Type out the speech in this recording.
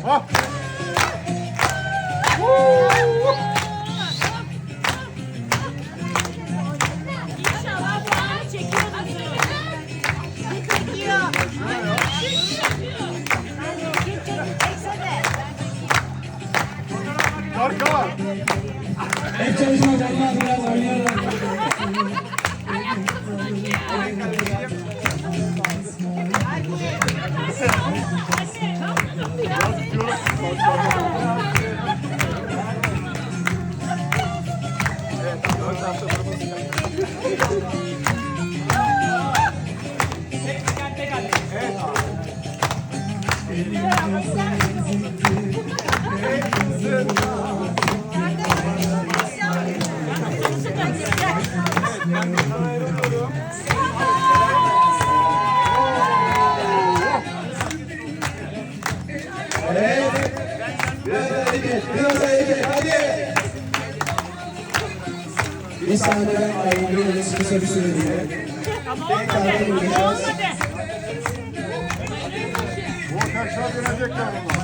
Ha. İnşallah puanı çekiyordur. Çekiyor. Arka. Hep çalışmak olmaz, biraz oynayalım. Evet. Biraz daha iyi. Hadi. Bir sahneden ayrılıyoruz kısa bir süreliğine. Tekrar buluşacağız. Bu tekrar dönecekler bunlar.